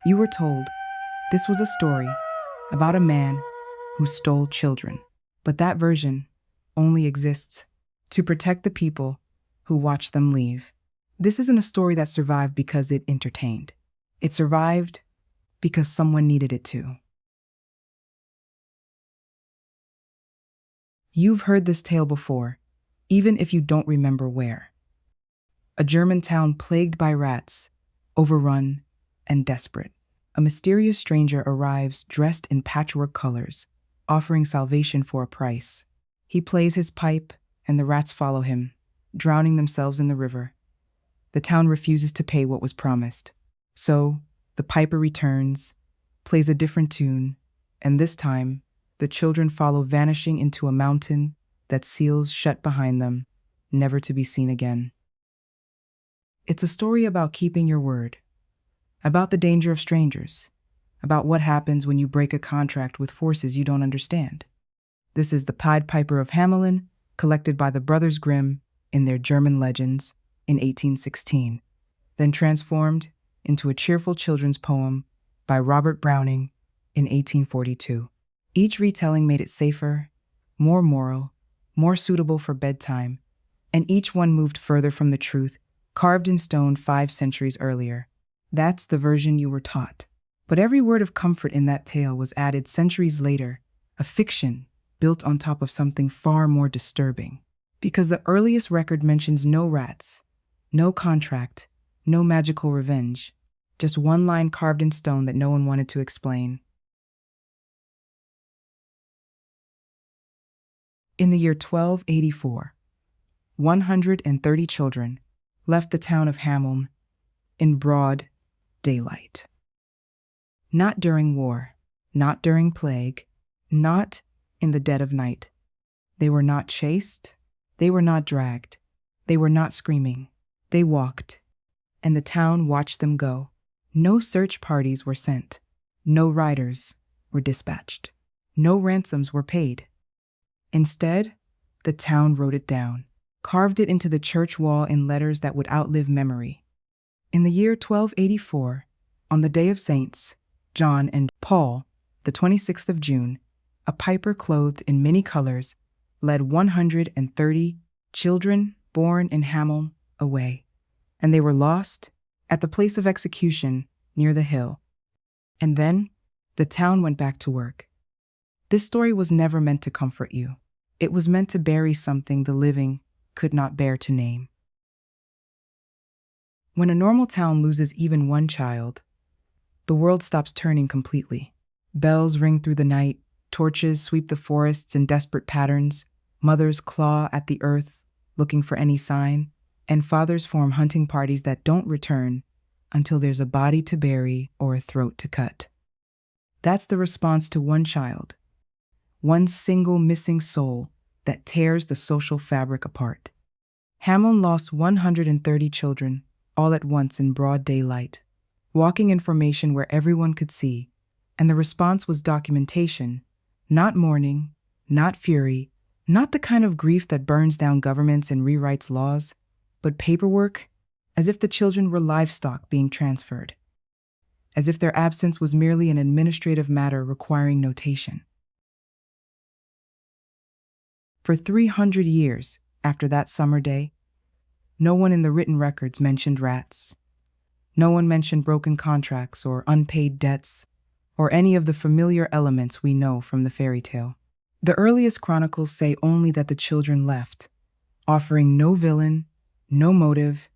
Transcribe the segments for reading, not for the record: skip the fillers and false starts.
You were told this was a story about a man who stole children, but that version only exists to protect the people who watched them leave. This isn't a story that survived because it entertained. It survived because someone needed it to. You've heard this tale before, even if you don't remember where. A German town plagued by rats, overrun and desperate. A mysterious stranger arrives dressed in patchwork colors, offering salvation for a price. He plays his pipe, and the rats follow him, drowning themselves in the river. The town refuses to pay what was promised. So, the piper returns, plays a different tune, and this time, the children follow, vanishing into a mountain that seals shut behind them, never to be seen again. It's a story about keeping your word, about the danger of strangers, about what happens when you break a contract with forces you don't understand. This is the Pied Piper of Hameln, collected by the Brothers Grimm in their German legends in 1816, then transformed into a cheerful children's poem by Robert Browning in 1842. Each retelling made it safer, more moral, more suitable for bedtime, and each one moved further from the truth carved in stone 5 centuries earlier. That's the version you were taught. But every word of comfort in that tale was added centuries later, a fiction built on top of something far more disturbing. Because the earliest record mentions no rats, no contract, no magical revenge, just one line carved in stone that no one wanted to explain. In the year 1284, 130 children left the town of Hameln in broad daylight. Not during war, not during plague, not in the dead of night. They were not chased, they were not dragged, they were not screaming. They walked, and the town watched them go. No search parties were sent, no riders were dispatched, no ransoms were paid. Instead, the town wrote it down, carved it into the church wall in letters that would outlive memory. In the year 1284, on the day of Saints John and Paul, the 26th of June, a piper clothed in many colors led 130 children born in Hameln away, and they were lost at the place of execution near the hill. And then the town went back to work. This story was never meant to comfort you. It was meant to bury something the living could not bear to name. When a normal town loses even one child, the world stops turning completely. Bells ring through the night, torches sweep the forests in desperate patterns, mothers claw at the earth, looking for any sign, and fathers form hunting parties that don't return until there's a body to bury or a throat to cut. That's the response to one child, one single missing soul that tears the social fabric apart. Hameln lost 130 children, all at once in broad daylight, walking in formation where everyone could see, and the response was documentation, not mourning, not fury, not the kind of grief that burns down governments and rewrites laws, but paperwork, as if the children were livestock being transferred, as if their absence was merely an administrative matter requiring notation. For 300 years after that summer day, no one in the written records mentioned rats. No one mentioned broken contracts or unpaid debts, or any of the familiar elements we know from the fairy tale. The earliest chronicles say only that the children left, offering no villain, no motive,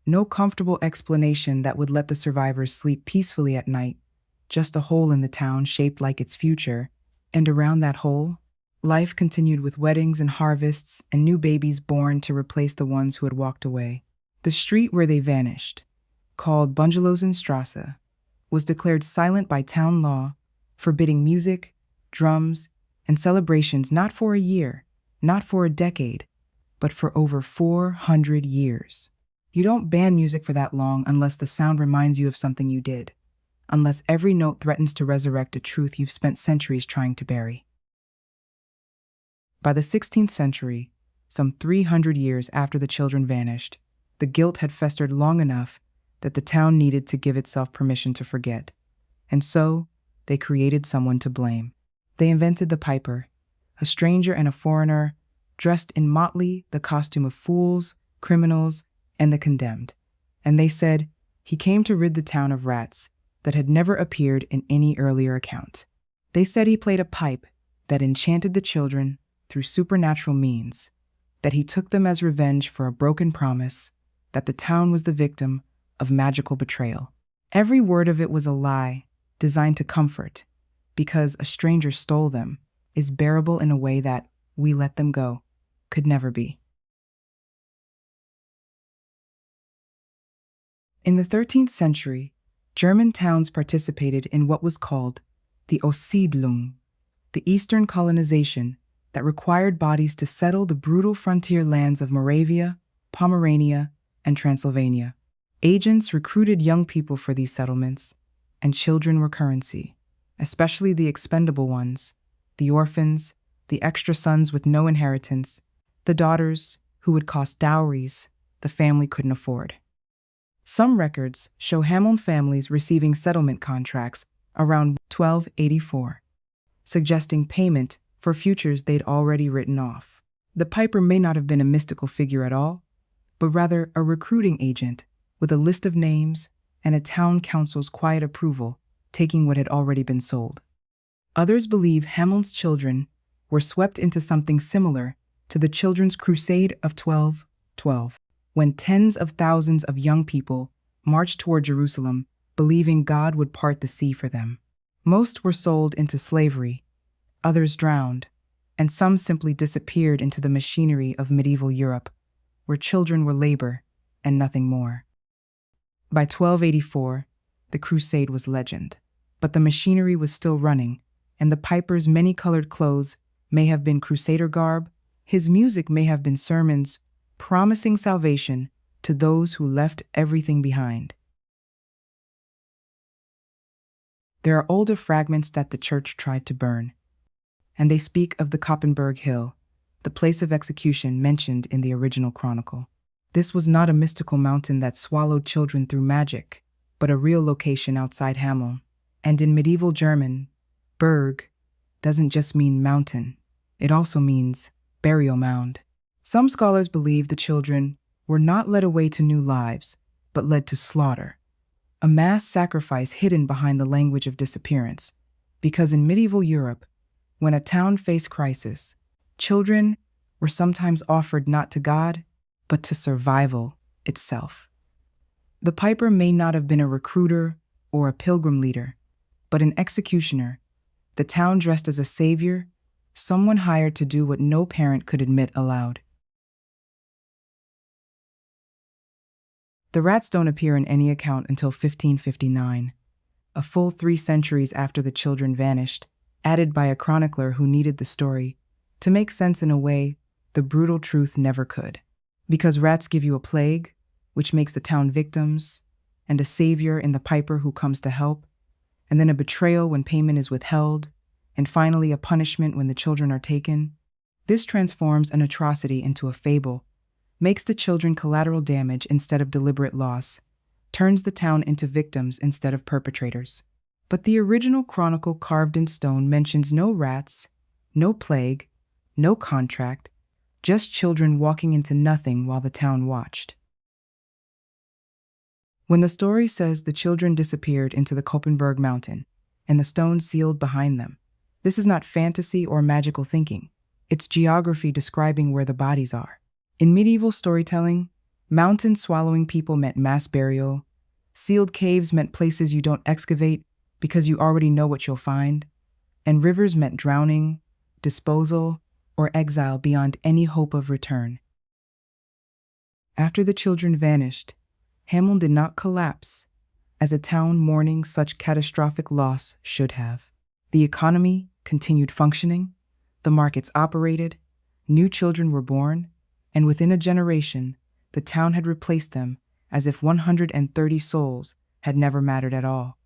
no comfortable explanation that would let the survivors sleep peacefully at night, just a hole in the town shaped like its future, and around that hole, life continued with weddings and harvests and new babies born to replace the ones who had walked away. The street where they vanished, called Bungelosenstrasse, was declared silent by town law, forbidding music, drums, and celebrations not for a year, not for a decade, but for over 400 years. You don't ban music for that long unless the sound reminds you of something you did, unless every note threatens to resurrect a truth you've spent centuries trying to bury. By the 16th century, some 300 years after the children vanished, the guilt had festered long enough that the town needed to give itself permission to forget. And so, they created someone to blame. They invented the piper, a stranger and a foreigner, dressed in motley, the costume of fools, criminals, and the condemned. And they said, he came to rid the town of rats that had never appeared in any earlier account. They said he played a pipe that enchanted the children through supernatural means, that he took them as revenge for a broken promise, that the town was the victim of magical betrayal. Every word of it was a lie, designed to comfort, because a stranger stole them, is bearable in a way that we let them go could never be. In the 13th century, German towns participated in what was called the Aussiedlung, the Eastern colonization that required bodies to settle the brutal frontier lands of Moravia, Pomerania, and Transylvania. Agents recruited young people for these settlements, and children were currency, especially the expendable ones, the orphans, the extra sons with no inheritance, the daughters who would cost dowries the family couldn't afford. Some records show Hameln families receiving settlement contracts around 1284, suggesting payment for futures they'd already written off. The piper may not have been a mystical figure at all, but rather a recruiting agent with a list of names and a town council's quiet approval, taking what had already been sold. Others believe Hameln's children were swept into something similar to the Children's Crusade of 1212, when tens of thousands of young people marched toward Jerusalem, believing God would part the sea for them. Most were sold into slavery, others drowned, and some simply disappeared into the machinery of medieval Europe, where children were labor and nothing more. By 1284, the crusade was legend, but the machinery was still running, and the piper's many-colored clothes may have been crusader garb, his music may have been sermons, promising salvation to those who left everything behind. There are older fragments that the church tried to burn, and they speak of the Koppenberg Hill, the place of execution mentioned in the original chronicle. This was not a mystical mountain that swallowed children through magic, but a real location outside Hameln. And in medieval German, Berg doesn't just mean mountain, it also means burial mound. Some scholars believe the children were not led away to new lives, but led to slaughter, a mass sacrifice hidden behind the language of disappearance, because in medieval Europe, when a town faced crisis, children were sometimes offered not to God, but to survival itself. The piper may not have been a recruiter or a pilgrim leader, but an executioner, the town dressed as a savior, someone hired to do what no parent could admit aloud. The rats don't appear in any account until 1559, a full 3 centuries after the children vanished, added by a chronicler who needed the story to make sense in a way the brutal truth never could. Because rats give you a plague, which makes the town victims, and a savior in the piper who comes to help, and then a betrayal when payment is withheld, and finally a punishment when the children are taken. This transforms an atrocity into a fable, makes the children collateral damage instead of deliberate loss, turns the town into victims instead of perpetrators. But the original chronicle carved in stone mentions no rats, no plague, no contract, just children walking into nothing while the town watched. When the story says the children disappeared into the Koppenberg mountain and the stone sealed behind them, this is not fantasy or magical thinking. It's geography describing where the bodies are. In medieval storytelling, mountain-swallowing people meant mass burial, sealed caves meant places you don't excavate because you already know what you'll find, and rivers meant drowning, disposal, or exile beyond any hope of return. After the children vanished, Hameln did not collapse, as a town mourning such catastrophic loss should have. The economy continued functioning, the markets operated, new children were born, and within a generation, the town had replaced them as if 130 souls had never mattered at all.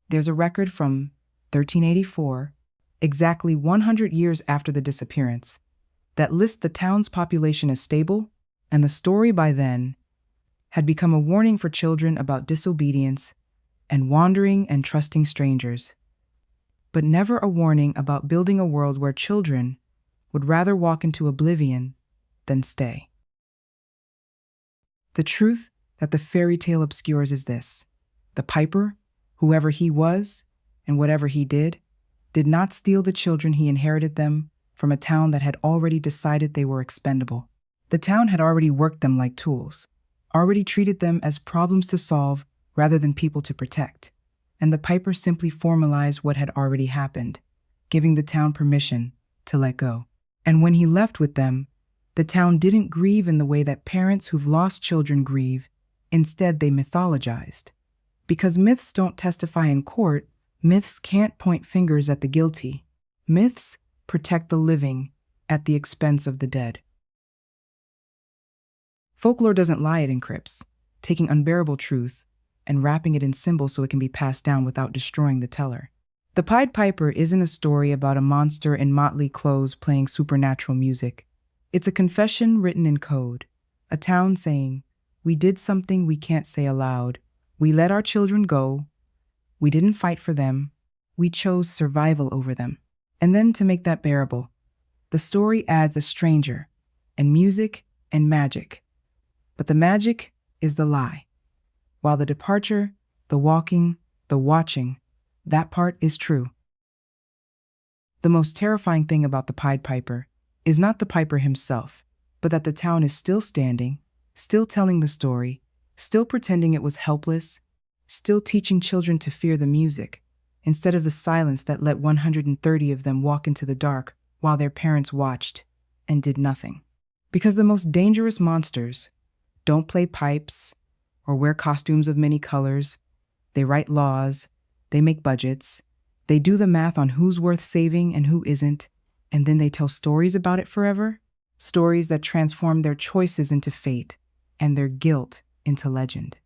There's a record from 1384, exactly 100 years after the disappearance, that lists the town's population as stable, and the story by then had become a warning for children about disobedience and wandering and trusting strangers, but never a warning about building a world where children would rather walk into oblivion than stay. The truth that the fairy tale obscures is this: the piper, whoever he was and whatever he did not steal the children. He inherited them from a town that had already decided they were expendable. The town had already worked them like tools, already treated them as problems to solve rather than people to protect. And the piper simply formalized what had already happened, giving the town permission to let go. And when he left with them, the town didn't grieve in the way that parents who've lost children grieve. Instead, they mythologized. Because myths don't testify in court, myths can't point fingers at the guilty. Myths protect the living at the expense of the dead. Folklore doesn't lie, it encrypts, taking unbearable truth and wrapping it in symbols so it can be passed down without destroying the teller. The Pied Piper isn't a story about a monster in motley clothes playing supernatural music. It's a confession written in code, a town saying, "We did something we can't say aloud. We let our children go. We didn't fight for them. We chose survival over them." And then, to make that bearable, the story adds a stranger, and music and magic. But the magic is the lie, while the departure, the walking, the watching, that part is true. The most terrifying thing about the Pied Piper is not the piper himself, but that the town is still standing, still telling the story, still pretending it was helpless, still teaching children to fear the music, instead of the silence that let 130 of them walk into the dark while their parents watched and did nothing. Because the most dangerous monsters don't play pipes or wear costumes of many colors. They write laws, they make budgets, they do the math on who's worth saving and who isn't, and then they tell stories about it forever. Stories that transform their choices into fate and their guilt into legend.